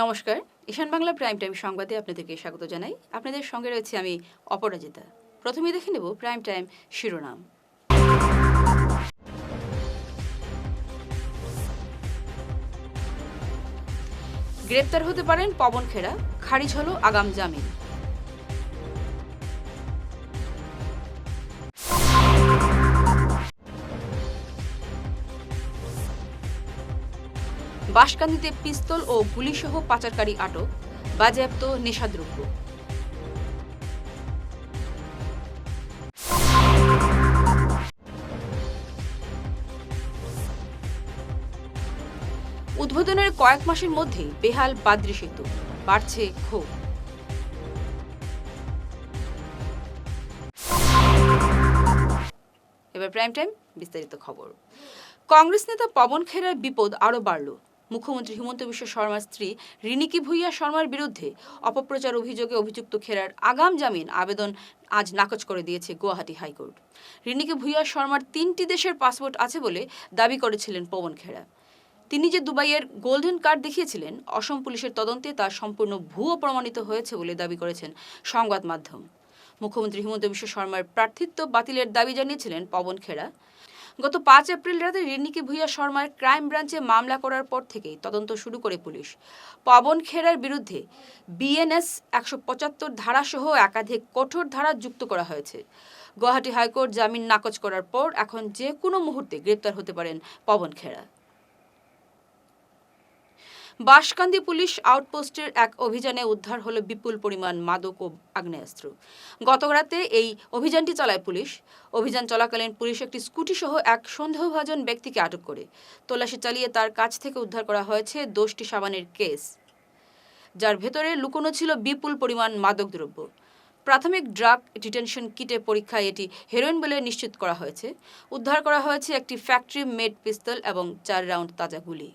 নমস্কার, ঈশান Bangla prime time সংবাদে আপনাদেরকে স্বাগত জানাই। আপনাদের সঙ্গে রয়েছে আমি অপরাজিতা। প্রথমেই দেখে নেব প্রাইম টাইম শিরোনাম। গ্রেপ্তার হতে পারেন পবন খেরা, খারিজ হল আগাম জামিন। বাঁশকান্দিতে পিস্তল ও গুলিসহ পাচারকারী আটক, বাজেয়াপ্ত নেশাদ্রব্য। উদ্বোধনের কয়েক মাসের মধ্যেই বেহাল বাদ্রি সেতু, বাড়ছে ক্ষোভ। এবার প্রাইম টাইম বিস্তারিত খবর। কংগ্রেস নেতা পবন খেরার বিপদ আরও বাড়ল। মুখ্যমন্ত্রী হিমন্ত বিশ্ব শর্মার স্ত্রী রিনিকি ভূঁইয়া শর্মার বিরুদ্ধে অপপ্রচার অভিযোগে অভিযুক্ত খেরার আগাম জামিন আবেদন আজ নাকচ করে দিয়েছে গুয়াহাটি হাইকোর্ট। রিনিকি ভূঁইয়া শর্মার 3টি দেশের পাসপোর্ট আছে বলে দাবি করেছিলেন পবন খেরা। তিনি যে দুবাইয়ের গোল্ডেন কার্ড দেখিয়েছিলেন, অসম পুলিশের তদন্তে তা সম্পূর্ণ ভুয়ো প্রমাণিত হয়েছে বলে দাবি করেছেন সংবাদ মাধ্যম। মুখ্যমন্ত্রী হিমন্ত বিশ্ব শর্মার প্রার্থিত্ব বাতিলের দাবি জানিয়েছিলেন পবন খেরা। গত 5 এপ্রিল রাতে রিনিকি ভূঁইয়া শর্মার ক্রাইম ব্রাঞ্চে মামলা করার পর থেকেই তদন্ত শুরু করে পুলিশ। পবন খেরার বিরুদ্ধে বিএনএস 175 ধারাসহ একাধিক কঠোর ধারা যুক্ত করা হয়েছে। গুয়াহাটি হাইকোর্ট জামিন নাকচ করার পর এখন যে কোনো মুহূর্তে গ্রেপ্তার হতে পারেন পবন খেরা। বাঁশকান্দি পুলিশ আউটপোস্টের এক অভিযানে উদ্ধার হলো বিপুল পরিমাণ মাদক ও আগ্নেয়াস্ত্র। গত রাতে এই অভিযানটি চালায় পুলিশ। অভিযান চলাকালীন পুলিশ একটি স্কুটি সহ এক সন্দেহভাজন ব্যক্তিকে আটক করে তল্লাশি চালিয়ে তার কাছ থেকে উদ্ধার করা হয়েছে 10টি সাবানের কেস, যার ভেতরে লুকোনো ছিল বিপুল পরিমাণ মাদকদ্রব্য। প্রাথমিক ড্রাগ ডিটেনশন কিটে পরীক্ষায় এটি হেরোইন বলে নিশ্চিত করা হয়েছে। উদ্ধার করা হয়েছে একটি ফ্যাক্টরি মেড পিস্তল এবং 4 রাউন্ড তাজা গুলি।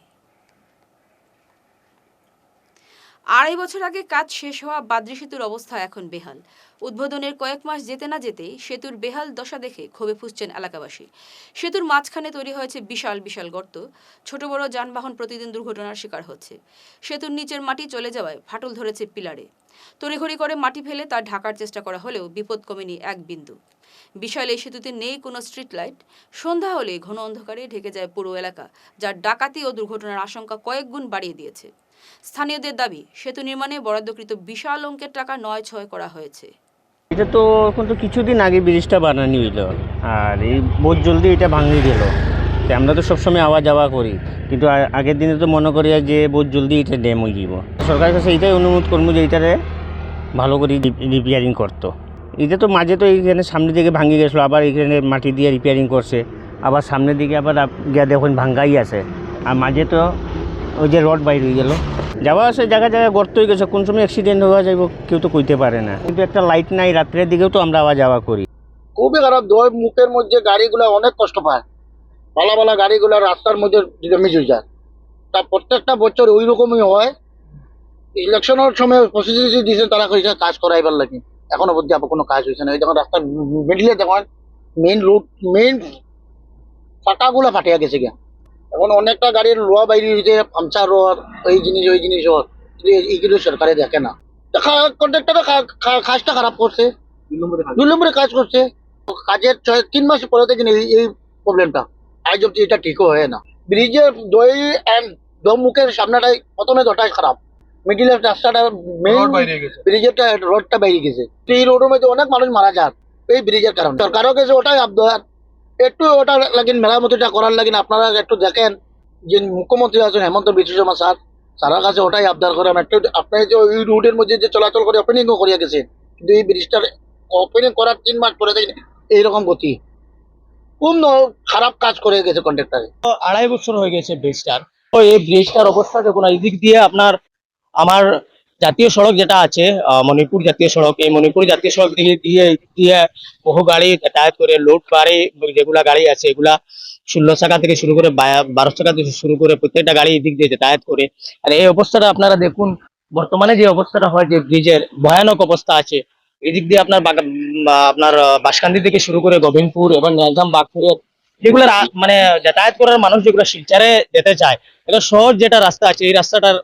2.5 বছর আগে কাজ শেষ হওয়া বাদ্রি সেতুর অবস্থা এখন বেহাল। উদ্বোধনের কয়েক মাস যেতে না যেতেই সেতুর বেহাল দশা দেখে ক্ষোভে ফুঁসছেন এলাকাবাসী। সেতুর মাঝখানে তৈরি হয়েছে বিশাল বিশাল গর্ত। ছোট বড় যানবাহন প্রতিদিন দুর্ঘটনার শিকার হচ্ছে। সেতুর নিচের মাটি চলে যাওয়ায় ফাটল ধরেছে পিলারে। তড়িঘড়ি করে মাটি ফেলে তা ঢাকার চেষ্টা করা হলেও বিপদ কমেনি এক বিন্দু। বিশাল এই সেতুতে নেই কোনো স্ট্রিট লাইট। সন্ধ্যা হলে ঘন অন্ধকারে ঢেকে যায় পুরো এলাকা, যার ডাকাতি ও দুর্ঘটনার আশঙ্কা কয়েক গুণ বাড়িয়ে দিয়েছে। স্থানীয়দের দাবি, সেতু নির্মাণে বরাদ্দকৃত বিশাল অঙ্কের টাকা নয়-ছয় করা হয়েছে। এটা তো এখন তো কিছুদিন আগে ব্রিজটা বানানি হইল, আর এই বহুত জলদি এটা ভাঙি গেল। আমরা তো সবসময় আওয়া যাওয়া করি, কিন্তু আগের দিনে তো মনে করি যে বহুত জলদি এটা ড্যাম হয়ে যাব। সরকারের কাছে এইটাই অনুরোধ করবো যে এইটারে ভালো করে রিপেয়ারিং করতো। এটা তো মাঝে তো এইখানে সামনের দিকে ভাঙি গেছিলো, আবার এইখানে মাটি দিয়ে রিপেয়ারিং করছে, আবার সামনের দিকে আবার গিয়া দেখুন ভাঙ্গাই আছে, আর মাঝে তো ওই যে রড বাইর হয়ে গেল। যাওয়া আসে জায়গায় জায়গায় গর্ত হয়ে গেছে, কোন সময় অ্যাক্সিডেন্ট হওয়া যাইব কেউ তো কইতে পারে না। কিন্তু একটা লাইট নাই, রাত্রের দিকেও তো আমরা আওয়া যাওয়া করি। খুবই খারাপ। দুই মুখের মধ্যে গাড়িগুলো অনেক কষ্ট পায়, ভালো ভালো গাড়িগুলো রাস্তার মধ্যে ড্যামেজ হয়ে যায়। তা প্রত্যেকটা বছর ওই রকমই হয়। ইলেকশনের সময় প্রসিডিউরি দিয়েছে তারা কইছে কাজ করাইবার লাগে, এখনো অবধি আবার কোনো কাজ হয়েছে না। ওই যখন রাস্তার মিডিলে দেখেন মেইন রোড মেইন ফাটাগুলো ফাটিয়া গেছে গিয়া। এখন অনেকটা গাড়ির লোয়া বাইরে হয়েছে, পাংচার হওয়ার ওই জিনিস হওয়ার, এইগুলো সরকারে দেখে না। কন্ট্রাক্টর কাজটা খারাপ করছে, 2 নম্বরে কাজ করছে। কাজের 3 মাস পরে থেকে এই প্রবলেমটা আজ অব্দি এটা ঠিকও হয় না। ব্রিজের দম মুখের সামনেটাই প্রথমে দটাই খারাপ, মিডিলের রাস্তাটা মেইন ব্রিজেরটা রোডটা বাইরে গেছে। এই রোডের মধ্যে অনেক মানুষ মারা যায় এই ব্রিজের কারণে। সরকারও গেছে ওটাই আবদার, একটু ওটা লাগিন মেরামতিটা করার লাগিন আপনারা একটু দেখেন। যে মুখ্যমন্ত্রী আছেন হেমন্ত বিশ্ব শর্মা স্যার, স্যারের কাছে ওটাই আবদার করেন একটু। আপনি যে ওই রুটের মধ্যে যে চলাচল করে ওপেনিংও করিয়া গেছে, কিন্তু এই ব্রিজটার ওপেনিং করার 3 মাস পরে থেকে এইরকম গতি, খুব খারাপ কাজ করে গেছে কন্ট্রাক্টরে। 2.5 বছর হয়ে গেছে ব্রিজটার। তো এই ব্রিজটার অবস্থা দেখুন, এই দিক দিয়ে আপনার আমার জাতীয় সড়ক যেটা আছে মণিপুর জাতীয় সড়ক, এই মণিপুর জাতীয় সড়ক দিয়ে দিয়ে দিয়ে বহু গাড়ি যাতায়াত করে, লোড গাড়ি যেগুলা গাড়ি আছে এগুলা 16 চাকা থেকে শুরু করে 12 চাকা থেকে শুরু করে প্রত্যেকটা গাড়ি এই দিক দিয়ে যাতায়াত করে। আর এই অবস্থাটা আপনারা দেখুন, বর্তমানে যে অবস্থাটা হয়, যে ব্রিজের ভয়ানক অবস্থা আছে। এদিক দিয়ে আপনার আপনার বাঁশকান্দি থেকে শুরু করে গোবিন্দপুর এবং ন্যালধাম বাগপুরের যেগুলো মানে যাতায়াত করার মানুষ যেগুলো শিলচরে যেতে চায়, এটা সহজ যেটা রাস্তা আছে এই রাস্তাটার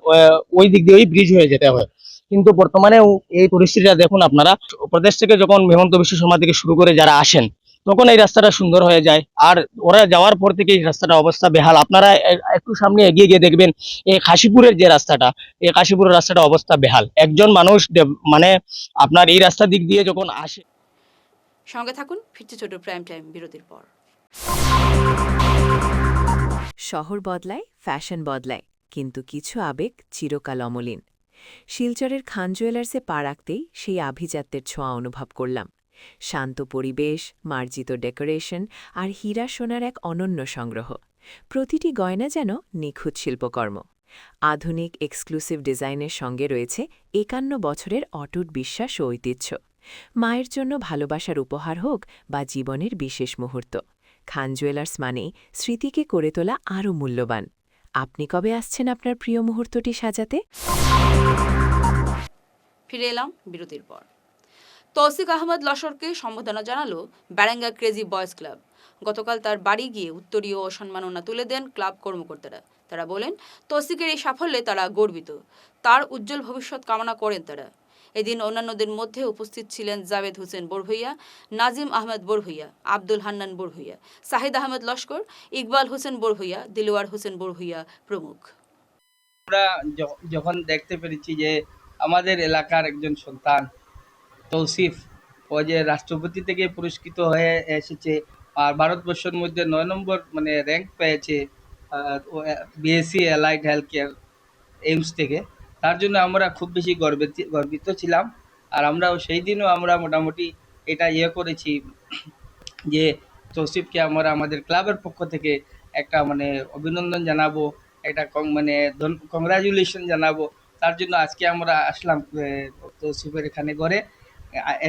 ওই দিক দিয়ে ওই ব্রিজ হয়ে যেতে হয়। কিন্তু বর্তমানে এই পরিস্থিতিটা দেখুন আপনারা, প্রদেশ থেকে যখন হেমন্ত বিশ্ব শর্মা থেকে শুরু করে যারা আসেন তখন এই রাস্তাটা সুন্দর হয়ে যায়, আর ওরা যাওয়ার পর থেকে এই রাস্তাটা অবস্থা বেহাল। আপনারা একটু সামনে এগিয়ে গিয়ে দেখবেন এই কাশীপুরের যে রাস্তাটা, এই কাশীপুরের রাস্তাটা অবস্থা বেহাল। একজন মানুষ মানে আপনার এই রাস্তা দিক দিয়ে যখন আসে। সঙ্গে থাকুন, ফিরছে ছোট প্রাইম টাইম বিরতির পর। শহর বদলায়, ফ্যাশন বদলায়, কিন্তু কিছু আবেগ চিরকাল অমলিন। শিলচরের খান জুয়েলার্সে পা রাখতেই সেই আভিজাত্যের ছোঁয়া অনুভব করলাম। শান্ত পরিবেশ, মার্জিত ডেকোরেশন আর হীরা সোনার এক অনন্য সংগ্রহ। প্রতিটি গয়না যেন নিখুঁত শিল্পকর্ম। আধুনিক এক্সক্লুসিভ ডিজাইনের সঙ্গে রয়েছে ৫১ বছরের অটুট বিশ্বাস ও ঐতিহ্য। মায়ের জন্য ভালোবাসার উপহার হোক বা জীবনের বিশেষ মুহূর্ত, খান জুয়েলার্স মানেই স্মৃতিকে করে তোলা আরও মূল্যবান। আপনি কবে আসছেন আপনার প্রিয় মুহূর্তটি সাজাতে? ফিরে এলাম বিরতির পর। তৌসিক আহমদ লস্করকে সম্বোধনা জানালো ব্যারাঙ্গা ক্রেজি বয়েজ ক্লাব। গতকাল তার বাড়ি গিয়ে উত্তরীয় ও সম্মাননা তুলে দেন ক্লাব কর্মকর্তারা। তারা বলেন, তৌসিকের এই সাফল্যে তারা গর্বিত, তার উজ্জ্বল ভবিষ্যৎ কামনা করেন তারা। এদিন অন্যান্যদের মধ্যে উপস্থিত ছিলেন জাভেদ হোসেন বড়ভূইয়া, নাজিম আহমেদ বড়ভূইয়া, আব্দুল হান্নান বড়ভূইয়া, সাহিদ আহমেদ লস্কর, ইকবাল হোসেন বড়ভূইয়া, দিলওয়ার হোসেন বড়ভূইয়া প্রমুখ। আমরা যখন দেখতে পেরেছি যে আমাদের এলাকার একজন সন্তান তৌসিফ, ও যে রাষ্ট্রপতি থেকে পুরস্কৃত হয়ে এসেছে আর ভারতবর্ষের মধ্যে ৯ নম্বর মানে র্যাঙ্ক পেয়েছে BSc allied health care AIIMS থেকে, তার জন্য আমরা খুব বেশি গর্বিত ছিলাম। আর আমরাও সেই দিনও আমরা মোটামুটি এটা করেছি যে তৌসিফকে আমরা আমাদের ক্লাবের পক্ষ থেকে একটা মানে অভিনন্দন জানাবো, একটা মানে কংগ্রাচুলেশন জানাবো। তার জন্য আজকে আমরা আসলাম তৌসিফের এখানে ঘরে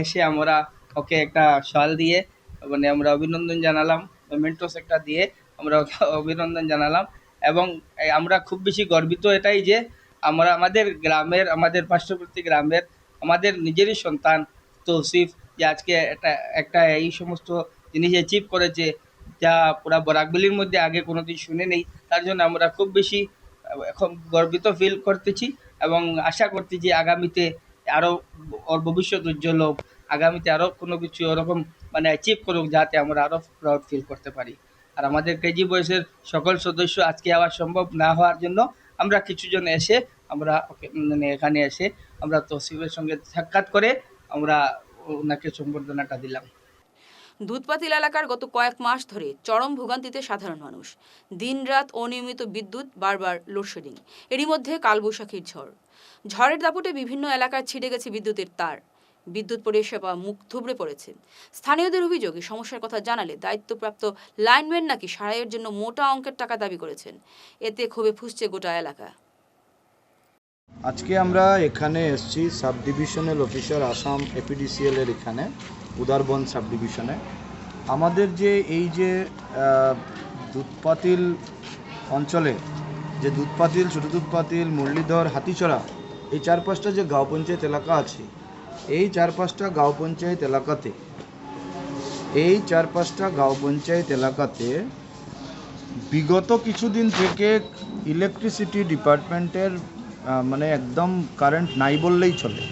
এসে আমরা ওকে একটা শাল দিয়ে মানে আমরা অভিনন্দন জানালাম, মেন্টোস একটা দিয়ে আমরা ওকে অভিনন্দন জানালাম। এবং আমরা খুব বেশি গর্বিত এটাই যে আমরা আমাদের গ্রামের, আমাদের পার্শ্ববর্তী গ্রামের আমাদের নিজেরই সন্তান তৌসিফ যে আজকে একটা এই সমস্ত জিনিস অ্যাচিভ করেছে যা পুরা বরাকবেলির মধ্যে আগে কোনোদিন শুনে নেই। তার জন্য আমরা খুব বেশি এখন গর্বিত ফিল করতেছি এবং আশা করছি যে আগামীতে আরও ওর ভবিষ্যৎ উজ্জ্বল হোক, আগামীতে আরও কোনো কিছু ওরকম মানে অ্যাচিভ করুক যাতে আমরা আরও প্রাউড ফিল করতে পারি। আর আমাদের কেজি বয়সের সকল সদস্য আজকে আবার সম্ভব না হওয়ার জন্য আমরা কিছুজন এসে আমরা ওকে মানে এখানে এসে আমরা তৌসিফের সঙ্গে সাক্ষাৎ করে আমরা ওনাকে সম্বর্ধনাটা দিলাম। দুধপাতিল এলাকার গত কয়েক মাস ধরে চরম ভোগান্তিতে সাধারণ মানুষ। দিনরাত অনিয়মিত বিদ্যুৎ, বারবার লোডশেডিং, এরই মধ্যে কালবৈশাখীর ঝড়। ঝড়ের দাপটে বিভিন্ন এলাকায় ছিঁড়ে গেছে বিদ্যুতের তার, বিদ্যুৎ পরিষেবা মুখ থুবড়ে পড়েছে। স্থানীয়দের অভিযোগ, এই সমস্যার কথা জানালে দায়িত্বপ্রাপ্ত লাইনম্যান নাকি সারাইয়ের জন্য মোটা অঙ্কের টাকা দাবি করেছেন। এতে ক্ষোভে ফুঁসছে গোটা এলাকা। আজকে আমরা এখানে এসেছি sub divisional officer Assam APDCL এর এখানে উদারবন সাব ডিভিশনে। আমাদের যে এই যে দুধপাতিল অঞ্চলে যে দুধপাতিল, ছোটো দুধপাতিল, মুরলীধর, হাতিছড়া এই ৪-৫টা যে গাঁও পঞ্চায়েত এলাকা আছে, এই ৪-৫টা গাঁও পঞ্চায়েত এলাকাতে বিগত কিছুদিন থেকে ইলেকট্রিসিটি ডিপার্টমেন্টের মানে একদম কারেন্ট নাই বললেই চলে।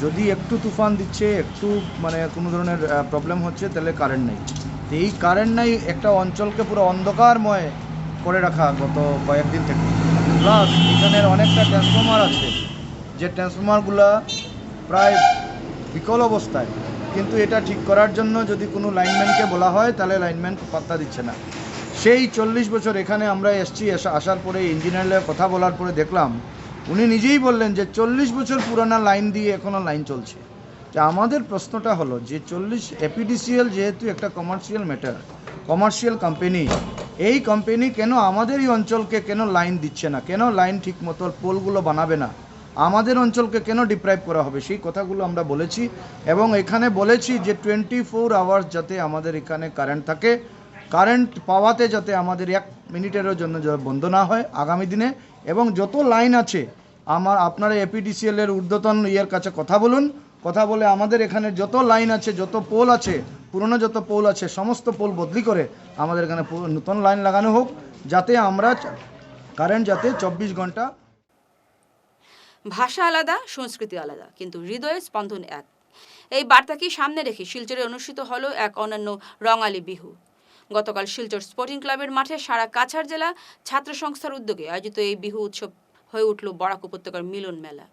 যদি একটু তুফান দিচ্ছে, একটু মানে কোনো ধরনের প্রবলেম হচ্ছে, তাহলে কারেন্ট নেই। তো এই কারেন্ট নাই একটা অঞ্চলকে পুরো অন্ধকারময় করে রাখা গত কয়েকদিন থেকে। প্লাস এখানের অনেকটা ট্রান্সফর্মার আছে, যে ট্রান্সফর্মারগুলা প্রায় বিকল অবস্থায়, কিন্তু এটা ঠিক করার জন্য যদি কোনো লাইনম্যানকে বলা হয় তাহলে লাইনম্যান পাত্তা দিচ্ছে না। সেই 40 বছর এখানে আমরা এসছি, আসার পরে ইঞ্জিনিয়ারের কথা বলার পরে দেখলাম উনি নিজেই বললেন যে 40 বছর পুরানা লাইন দিয়ে এখনও লাইন চলছে। তা আমাদের প্রশ্নটা হলো যে এপিডিসিএল যেহেতু একটা কমার্শিয়াল ম্যাটার, কমার্শিয়াল কোম্পানি, এই কোম্পানি কেন আমাদের এই অঞ্চলকে কেন লাইন দিচ্ছে না, কেন লাইন ঠিক মতো পোলগুলো বানাবে না, আমাদের অঞ্চলকে কেন ডিপ্রাইভ করা হবে, সেই কথাগুলো আমরা বলেছি। এবং এখানে বলেছি যে 24 আওয়ার্স যাতে আমাদের এখানে কারেন্ট থাকে, কারেন্ট পাওয়াতে যাতে আমাদের 1 মিনিটেরও জন্য বন্ধ না হয় আগামী দিনে। এবং যত লাইন আছে আপনারা এপিডিসিএল এর ঊর্ধ্বতন কাছে কথা বলে আমাদের এখানে যত লাইন আছে, যত পোল আছে, পুরনো যত পোল আছে, সমস্ত পোল বদলি করে আমাদের এখানে নতুন লাইন লাগানো হোক, যাতে আমরা কারেন্ট যাতে 24 ঘন্টা। ভাষা আলাদা, সংস্কৃতি আলাদা, কিন্তু হৃদয়ের স্পন্দন এক। এই বার্তাকেই সামনে রেখে শিলচরে অনুষ্ঠিত হলো এক অনন্য রঙালী বিহু। গতকাল শিলচর স্পোর্টিং ক্লাবের মাঠে সারা কাছাড় জেলা ছাত্র সংস্থার উদ্যোগে আয়োজিত এই বিহু উৎসব হয়ে উঠল বরাক উপত্যকার মিলন মেলা।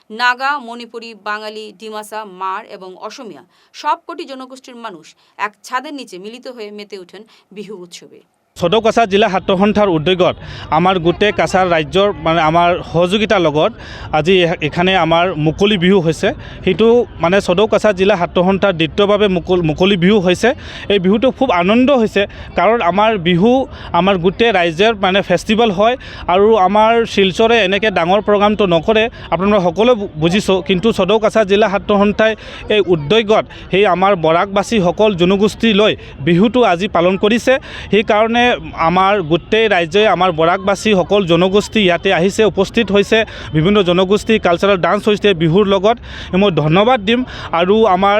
নাগা, মণিপুরী, বাঙালি, ডিমাসা, মার এবং অসমিয়া সবকটি জনগোষ্ঠীর মানুষ এক ছাদের নিচে মিলিত হয়ে মেতে ওঠেন বিহু উৎসবে। সদৌ কাছাৰ জিলা ছাত্ৰ সন্থাৰ উদ্যোগত আমাৰ গোটেই কাছাৰ ৰাজ্যৰ মানে আমাৰ সহযোগিতাৰ লগত আজি এখানে আমাৰ মুকলি বিহু হৈছে। সেইটো মানে সদৌ কাছাৰ জিলা ছাত্ৰ সন্থাৰ দ্বিতীয়ভাৱে মুকলি বিহু হৈছে। এই বিহুটো খুব আনন্দ হৈছে, কাৰণ আমাৰ বিহু আমাৰ গোটেই ৰাইজৰ মানে ফেষ্টিভেল হয়। আৰু আমাৰ শিলচৰে এনেকৈ ডাঙৰ প্ৰগ্ৰামটো নকৰে, আপোনালোকে সকলোৱে বুজিছোঁ, কিন্তু সদৌ কাছাৰ জিলা ছাত্ৰ সন্থাই এই উদ্যোগত সেই আমাৰ বৰাকবাসীসকল জনগোষ্ঠী লৈ বিহুটো আজি পালন কৰিছে। সেইকাৰণে আমাৰ গোটেই ৰাজ্যে আমাৰ বৰাকবাসী সকল জনগোষ্ঠী ইয়াতে আহিছে, উপস্থিত হৈছে। বিভিন্ন জনগোষ্ঠী কালচাৰেল ডান্স হৈছে বিহুৰ লগত। মই ধন্যবাদ দিম। আৰু আমাৰ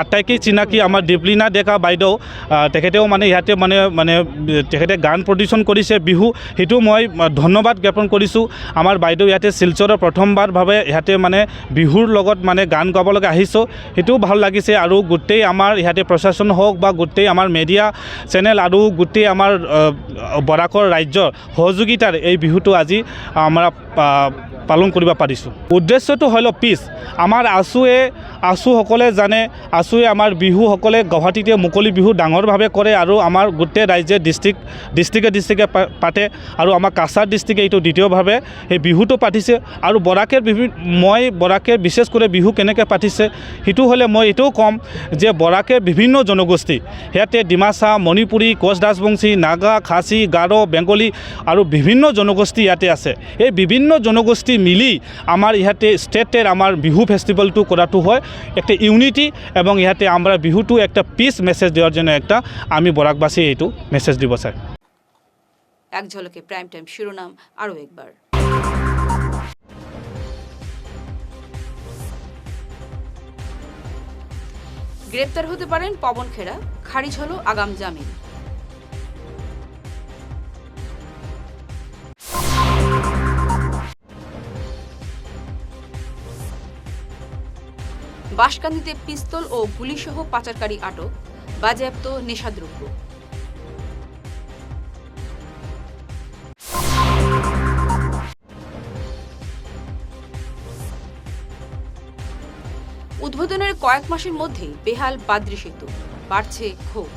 আটাইতকৈ চিনাকি আমাৰ দীপলিনা ডেকা বাইদেউ, তেখেতেও মানে ইয়াতে মানে তেখেতে গান প্ৰদৰ্শন কৰিছে বিহু, সেইটো মই ধন্যবাদ জ্ঞাপন কৰিছোঁ। আমাৰ বাইদেউ ইয়াতে শিলচৰৰ প্ৰথমবাৰভাৱে ইয়াতে মানে বিহুৰ লগত মানে গান গাবলৈ আহিছোঁ, সেইটোও ভাল লাগিছে। আৰু গোটেই আমাৰ ইয়াতে প্ৰশাসন হওক বা গোটেই আমাৰ মিডিয়া চেনেল আৰু গোটেই আমাৰ বৰাকৰ ৰাজ্যৰ সহযোগিতাৰ এই বিহুটো আজি আমাৰ পালন কৰিব পাৰিছোঁ। উদ্দেশ্যটো হ'ল পিছ। আমাৰ আছুসকলে জানে, আছুৱে আমাৰ বিহুসকলে গুৱাহাটীতে মুকলি বিহু ডাঙৰভাৱে কৰে আৰু আমাৰ গোটেই ৰাজ্যে ডিষ্ট্ৰিক্টে পাতে। আৰু আমাৰ কাছাৰ ডিষ্ট্ৰিক্টে এইটো দ্বিতীয়ভাৱে এই বিহুটো পাতিছে। আৰু মই বৰাকে বিশেষ কৰি বিহু কেনেকৈ পাতিছে সেইটো হ'লে মই এইটোও ক'ম যে বৰাকে বিভিন্ন জনগোষ্ঠী, ইয়াতে ডিমাচা, মণিপুৰী, কোচ ৰাজবংশী, নাগা, খাচী, গাৰো, বেংগলী আৰু বিভিন্ন জনগোষ্ঠী ইয়াতে আছে। এই বিভিন্ন জনগোষ্ঠী মিলি আমাৰ ইয়াতে ষ্টেটের আমাৰ বিহু ফেষ্টিভেলটো কৰাটো হয় একটা ইউনিটি, এবং ইয়াতে আমরা বিহুটো একটা পিস মেসেজ দেওয়ার জন্য একটা আমি বরাকবাসী এইটো মেসেজ দিব চাই। এক ঝলকে প্রাইম টাইম শিরোনাম আরও একবার। গ্রেপ্তার হতে পারেন পবন খেরা, খারিজ হলো আগাম জামিন। বাঁশকান্দিতে পিস্তল ও গুলিসহ পাচারকারী আটক, বাজেয়াপ্ত নেশাদ্রব্য। উদ্বোধনের কয়েক মাসের মধ্যেই বেহাল বাদ্রি সেতু, বাড়ছে ক্ষোভ।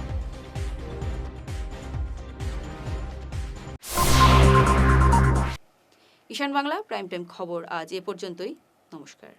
ঈশান বাংলা প্রাইম টাইম খবর আজ এ পর্যন্তই। নমস্কার।